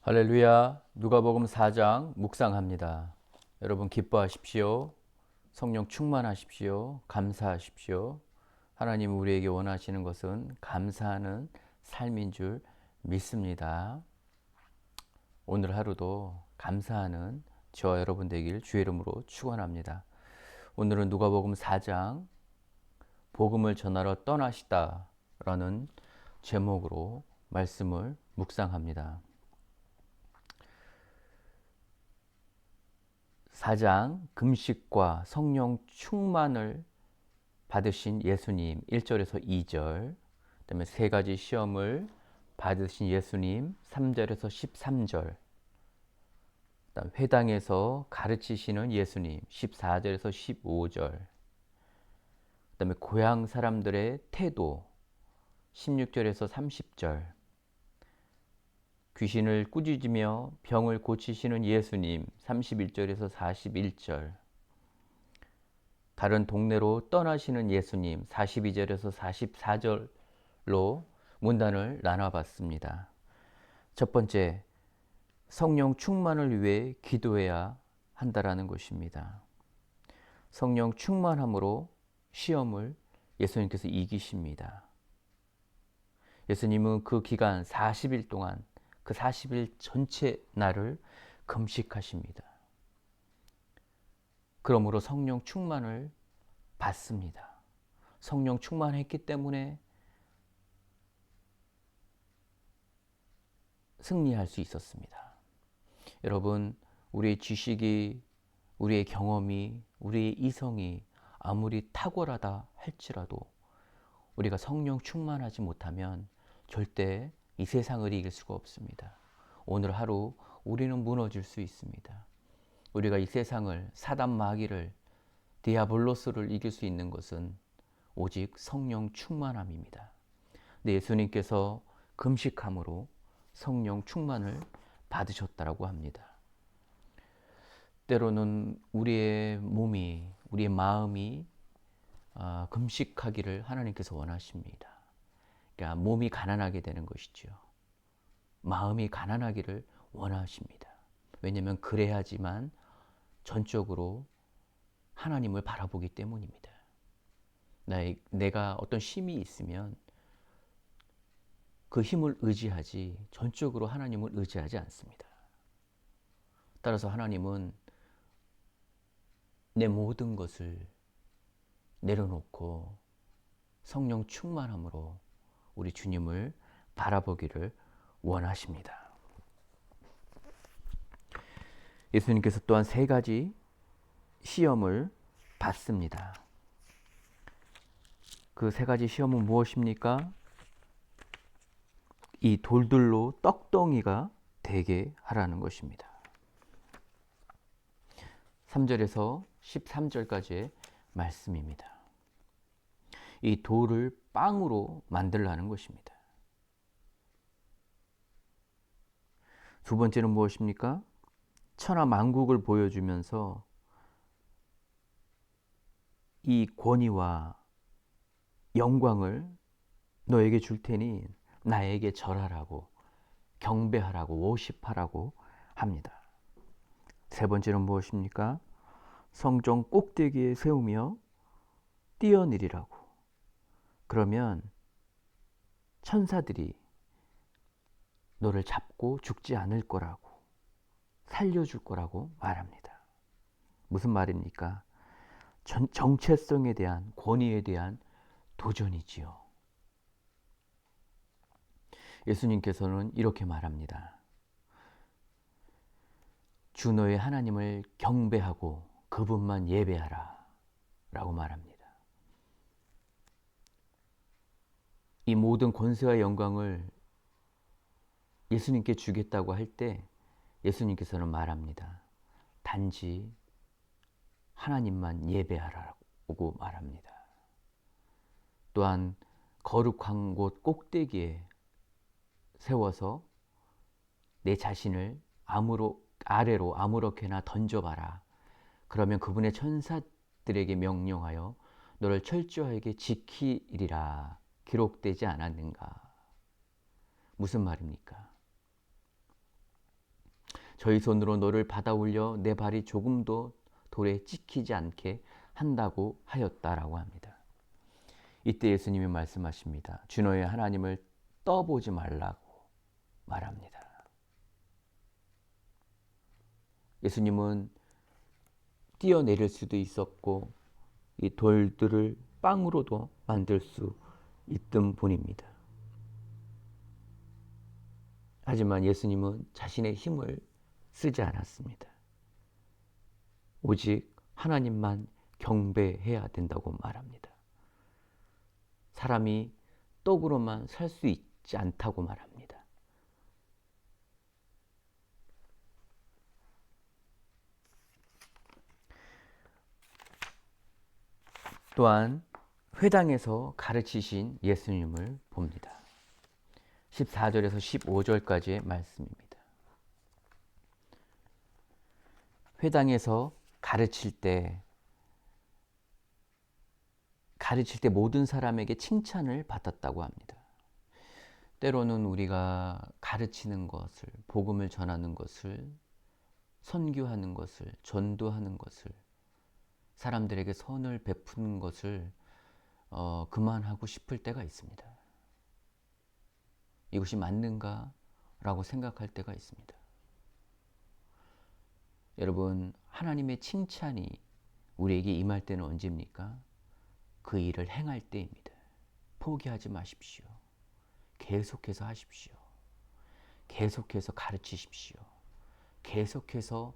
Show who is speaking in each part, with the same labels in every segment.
Speaker 1: 할렐루야. 누가복음 4장 묵상합니다. 여러분 기뻐하십시오. 성령 충만하십시오. 감사하십시오. 하나님 우리에게 원하시는 것은 감사하는 삶인 줄 믿습니다. 오늘 하루도 감사하는 저와 여러분 되길 주의 이름으로 축원합니다. 오늘은 누가복음 4장 복음을 전하러 떠나시다라는 제목으로 말씀을 묵상합니다. 4장 금식과 성령 충만을 받으신 예수님 1절에서 2절, 그다음에 세 가지 시험을 받으신 예수님 3절에서 13절, 그다음 회당에서 가르치시는 예수님 14절에서 15절, 그다음에 고향 사람들의 태도 16절에서 30절, 귀신을 꾸짖으며 병을 고치시는 예수님 31절에서 41절, 다른 동네로 떠나시는 예수님 42절에서 44절로 문단을 나눠봤습니다. 첫 번째, 성령 충만을 위해 기도해야 한다라는 것입니다. 성령 충만함으로 시험을 예수님께서 이기십니다. 예수님은 그 기간 40일 동안 그 40일 전체 날을 금식하십니다. 그러므로 성령 충만을 받습니다. 성령 충만했기 때문에 승리할 수 있었습니다. 여러분, 우리의 지식이, 우리의 경험이, 우리의 이성이 아무리 탁월하다 할지라도 우리가 성령 충만하지 못하면 절대 이 세상을 이길 수가 없습니다. 오늘 하루 우리는 무너질 수 있습니다. 우리가 이 세상을, 사단 마귀를, 디아블로스를 이길 수 있는 것은 오직 성령 충만함입니다. 근데 예수님께서 금식함으로 성령 충만을 받으셨다고 합니다. 때로는 우리의 몸이, 우리의 마음이 금식하기를 하나님께서 원하십니다. 그러니까 몸이 가난하게 되는 것이죠. 마음이 가난하기를 원하십니다. 왜냐하면 그래야지만 전적으로 하나님을 바라보기 때문입니다. 내가 어떤 힘이 있으면 그 힘을 의지하지 전적으로 하나님을 의지하지 않습니다. 따라서 하나님은 내 모든 것을 내려놓고 성령 충만함으로 우리 주님을 바라보기를 원하십니다. 예수님께서 또한 세 가지 시험을 받습니다. 그 세 가지 시험은 무엇입니까? 이 돌들로 떡덩이가 되게 하라는 것입니다. 3절에서 13절까지의 말씀입니다. 이 돌을 빵으로 만들라는 것입니다. 두 번째는 무엇입니까? 천하 만국을 보여주면서 이 권위와 영광을 너에게 줄 테니 나에게 절하라고, 경배하라고, 워십하라고 합니다. 세 번째는 무엇입니까? 성전 꼭대기에 세우며 뛰어내리라고. 그러면 천사들이 너를 잡고 죽지 않을 거라고, 살려줄 거라고 말합니다. 무슨 말입니까? 정체성에 대한, 권위에 대한 도전이지요. 예수님께서는 이렇게 말합니다. 주 너의 하나님을 경배하고 그분만 예배하라 라고 말합니다. 이 모든 권세와 영광을 예수님께 주겠다고 할 때 예수님께서는 말합니다. 단지 하나님만 예배하라고 말합니다. 또한 거룩한 곳 꼭대기에 세워서 내 자신을 아래로 아무렇게나 던져봐라. 그러면 그분의 천사들에게 명령하여 너를 철저하게 지키리라 기록되지 않았는가? 무슨 말입니까? 저희 손으로 너를 받아 올려 내 발이 조금도 돌에 찍히지 않게 한다고 하였다라고 합니다. 이때 예수님이 말씀하십니다. 주 너의 하나님을 떠보지 말라고 말합니다. 예수님은 뛰어내릴 수도 있었고 이 돌들을 빵으로도 만들 수 있던 분입니다. 하지만 예수님은 자신의 힘을 쓰지 않았습니다. 오직 하나님만 경배해야 된다고 말합니다. 사람이 떡으로만 살 수 있지 않다고 말합니다. 또한 회당에서 가르치신 예수님을 봅니다. 14절에서 15절까지의 말씀입니다. 회당에서 가르칠 때 모든 사람에게 칭찬을 받았다고 합니다. 때로는 우리가 가르치는 것을, 복음을 전하는 것을, 선교하는 것을, 전도하는 것을, 사람들에게 선을 베푸는 것을 그만하고 싶을 때가 있습니다. 이것이 맞는가? 라고 생각할 때가 있습니다. 여러분, 하나님의 칭찬이 우리에게 임할 때는 언제입니까? 그 일을 행할 때입니다. 포기하지 마십시오. 계속해서 하십시오. 계속해서 가르치십시오. 계속해서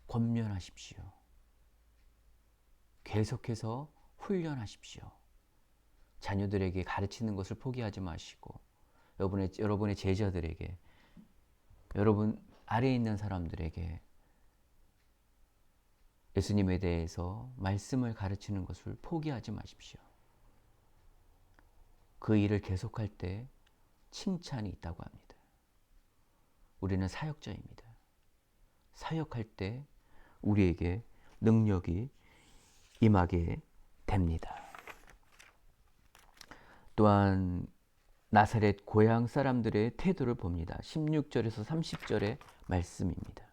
Speaker 1: 권면하십시오. 계속해서 훈련하십시오. 자녀들에게 가르치는 것을 포기하지 마시고 여러분의 제자들에게, 여러분 아래에 있는 사람들에게 예수님에 대해서 말씀을 가르치는 것을 포기하지 마십시오. 그 일을 계속할 때 칭찬이 있다고 합니다. 우리는 사역자입니다. 사역할 때 우리에게 능력이 임하게 됩니다. 또한 나사렛 고향 사람들의 태도를 봅니다. 16절에서 30절의 말씀입니다.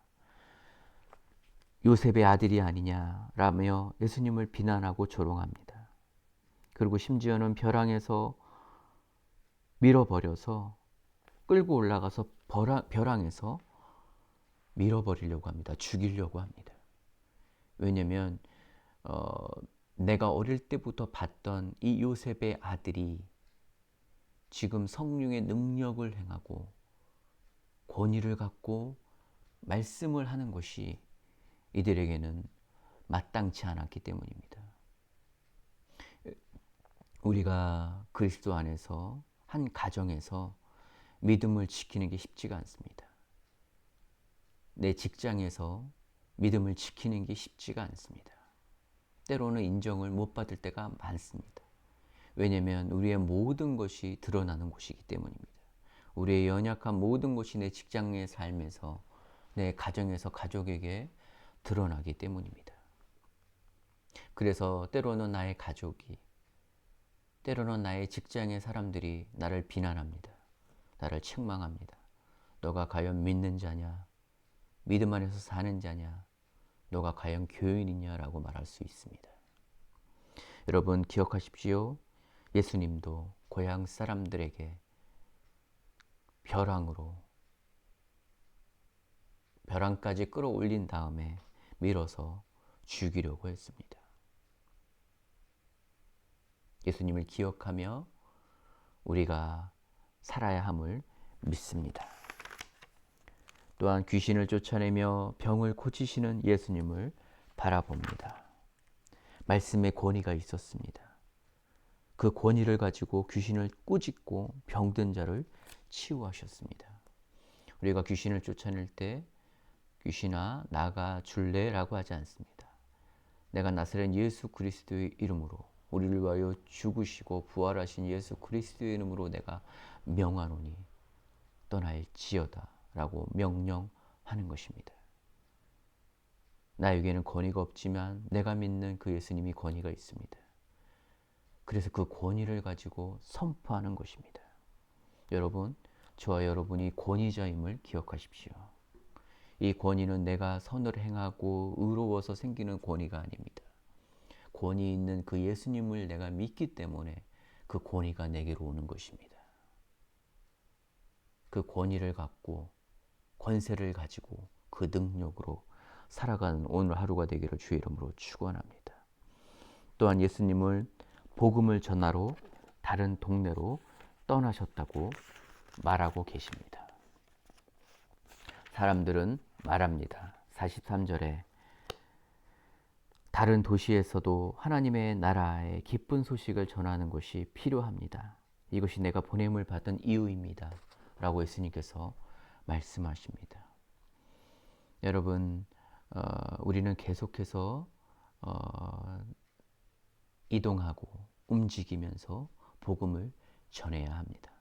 Speaker 1: 요셉의 아들이 아니냐라며 예수님을 비난하고 조롱합니다. 그리고 심지어는 벼랑에서 밀어버려서 끌고 올라가서 벼랑에서 밀어버리려고 합니다. 죽이려고 합니다. 왜냐하면 내가 어릴 때부터 봤던 이 요셉의 아들이 지금 성령의 능력을 행하고 권위를 갖고 말씀을 하는 것이 이들에게는 마땅치 않았기 때문입니다. 우리가 그리스도 안에서 한 가정에서 믿음을 지키는 게 쉽지가 않습니다. 내 직장에서 믿음을 지키는 게 쉽지가 않습니다. 때로는 인정을 못 받을 때가 많습니다. 왜냐하면 우리의 모든 것이 드러나는 곳이기 때문입니다. 우리의 연약한 모든 것이 내 직장의 삶에서, 내 가정에서 가족에게 드러나기 때문입니다. 그래서 때로는 나의 가족이, 때로는 나의 직장의 사람들이 나를 비난합니다. 나를 책망합니다. 너가 과연 믿는 자냐? 믿음 안에서 사는 자냐? 너가 과연 교인이냐? 라고 말할 수 있습니다. 여러분 기억하십시오. 예수님도 고향 사람들에게 벼랑까지 끌어올린 다음에 밀어서 죽이려고 했습니다. 예수님을 기억하며 우리가 살아야 함을 믿습니다. 또한 귀신을 쫓아내며 병을 고치시는 예수님을 바라봅니다. 말씀의 권위가 있었습니다. 그 권위를 가지고 귀신을 꾸짖고 병든 자를 치유하셨습니다. 우리가 귀신을 쫓아낼 때 귀신아 나가 줄래라고 하지 않습니다. 내가 나사렛 예수 그리스도의 이름으로 우리를 위하여 죽으시고 부활하신 예수 그리스도의 이름으로 내가 명하노니 떠날지어다 라고 명령하는 것입니다. 나에게는 권위가 없지만 내가 믿는 그 예수님이 권위가 있습니다. 그래서 그 권위를 가지고 선포하는 것입니다. 여러분, 저와 여러분이 권위자임을 기억하십시오. 이 권위는 내가 선을 행하고 의로워서 생기는 권위가 아닙니다. 권위 있는 그 예수님을 내가 믿기 때문에 그 권위가 내게로 오는 것입니다. 그 권위를 갖고 권세를 가지고 그 능력으로 살아가는 오늘 하루가 되기를 주의 이름으로 축원합니다. 또한 예수님을 복음을 전하러 다른 동네로 떠나셨다고 말하고 계십니다. 사람들은 말합니다. 43절에 다른 도시에서도 하나님의 나라의 기쁜 소식을 전하는 것이 필요합니다. 이것이 내가 보냄을 받은 이유입니다. 라고 예수님께서 말씀하십니다. 여러분, 우리는 계속해서 이동하고 움직이면서 복음을 전해야 합니다.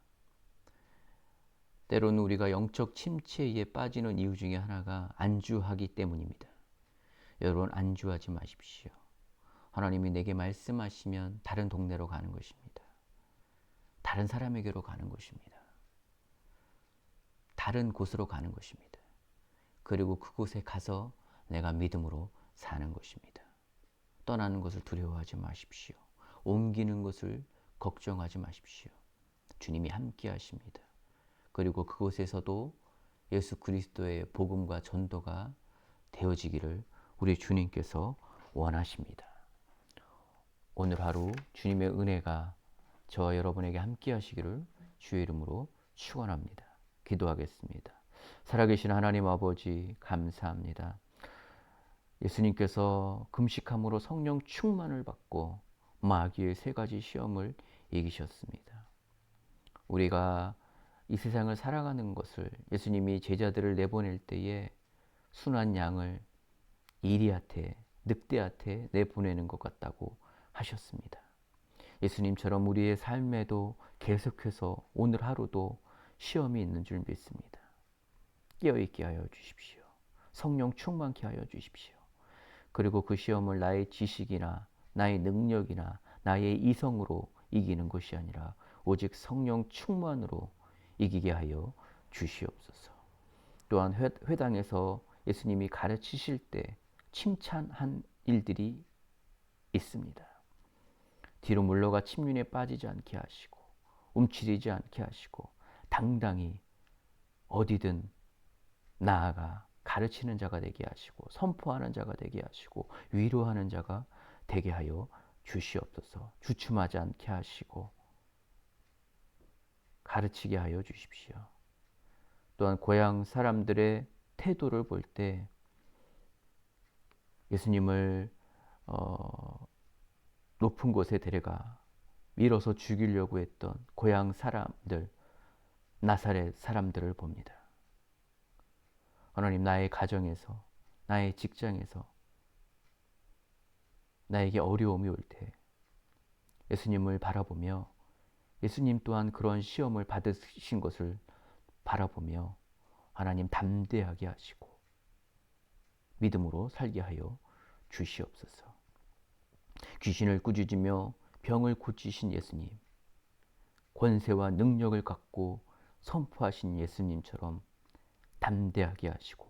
Speaker 1: 때로는 우리가 영적 침체에 빠지는 이유 중에 하나가 안주하기 때문입니다. 여러분, 안주하지 마십시오. 하나님이 내게 말씀하시면 다른 동네로 가는 것입니다. 다른 사람에게로 가는 것입니다. 다른 곳으로 가는 것입니다. 그리고 그곳에 가서 내가 믿음으로 사는 것입니다. 떠나는 것을 두려워하지 마십시오. 옮기는 것을 걱정하지 마십시오. 주님이 함께 하십니다. 그리고 그곳에서도 예수 그리스도의 복음과 전도가 되어지기를 우리 주님께서 원하십니다. 오늘 하루 주님의 은혜가 저와 여러분에게 함께 하시기를 주의 이름으로 축원합니다. 기도하겠습니다. 살아계신 하나님 아버지 감사합니다. 예수님께서 금식함으로 성령 충만을 받고 마귀의 세 가지 시험을 이기셨습니다. 우리가 이 세상을 살아가는 것을 예수님이 제자들을 내보낼 때에 순한 양을 이리한테 늑대한테 내보내는 것 같다고 하셨습니다. 예수님처럼 우리의 삶에도 계속해서 오늘 하루도 시험이 있는 줄 믿습니다. 깨어있게 하여 주십시오. 성령 충만케 하여 주십시오. 그리고 그 시험을 나의 지식이나 나의 능력이나 나의 이성으로 이기는 것이 아니라 오직 성령 충만으로 이기게 하여 주시옵소서. 또한 회당에서 예수님이 가르치실 때 칭찬한 일들이 있습니다. 뒤로 물러가 침륜에 빠지지 않게 하시고 움츠리지 않게 하시고 당당히 어디든 나아가 가르치는 자가 되게 하시고 선포하는 자가 되게 하시고 위로하는 자가 되게 하여 주시옵소서. 주춤하지 않게 하시고 가르치게 하여 주십시오. 또한 고향 사람들의 태도를 볼 때 예수님을 높은 곳에 데려가 밀어서 죽이려고 했던 고향 사람들, 나사렛 사람들을 봅니다. 하나님, 나의 가정에서, 나의 직장에서 나에게 어려움이 올 때 예수님을 바라보며 예수님 또한 그런 시험을 받으신 것을 바라보며 하나님 담대하게 하시고 믿음으로 살게 하여 주시옵소서. 귀신을 꾸짖으며 병을 고치신 예수님, 권세와 능력을 갖고 선포하신 예수님처럼 담대하게 하시고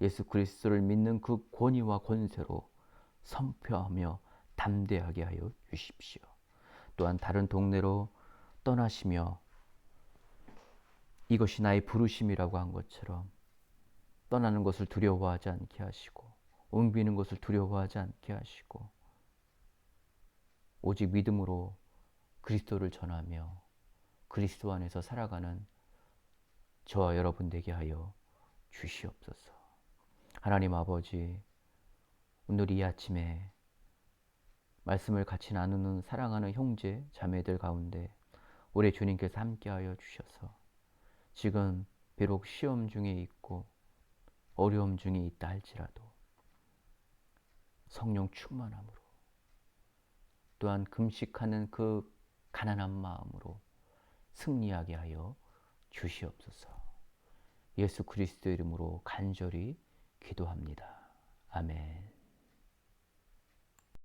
Speaker 1: 예수 그리스도를 믿는 그 권위와 권세로 선포하며 담대하게 하여 주십시오. 또한 다른 동네로 떠나시며 이것이 나의 부르심이라고 한 것처럼 떠나는 것을 두려워하지 않게 하시고 옮기는 것을 두려워하지 않게 하시고 오직 믿음으로 그리스도를 전하며 그리스도 안에서 살아가는 저와 여러분 되게 하여 주시옵소서. 하나님 아버지, 오늘 이 아침에 말씀을 같이 나누는 사랑하는 형제, 자매들 가운데 우리 주님께서 함께하여 주셔서 지금 비록 시험 중에 있고 어려움 중에 있다 할지라도 성령 충만함으로 또한 금식하는 그 가난한 마음으로 승리하게 하여 주시옵소서. 예수 그리스도 이름으로 간절히 기도합니다. 아멘.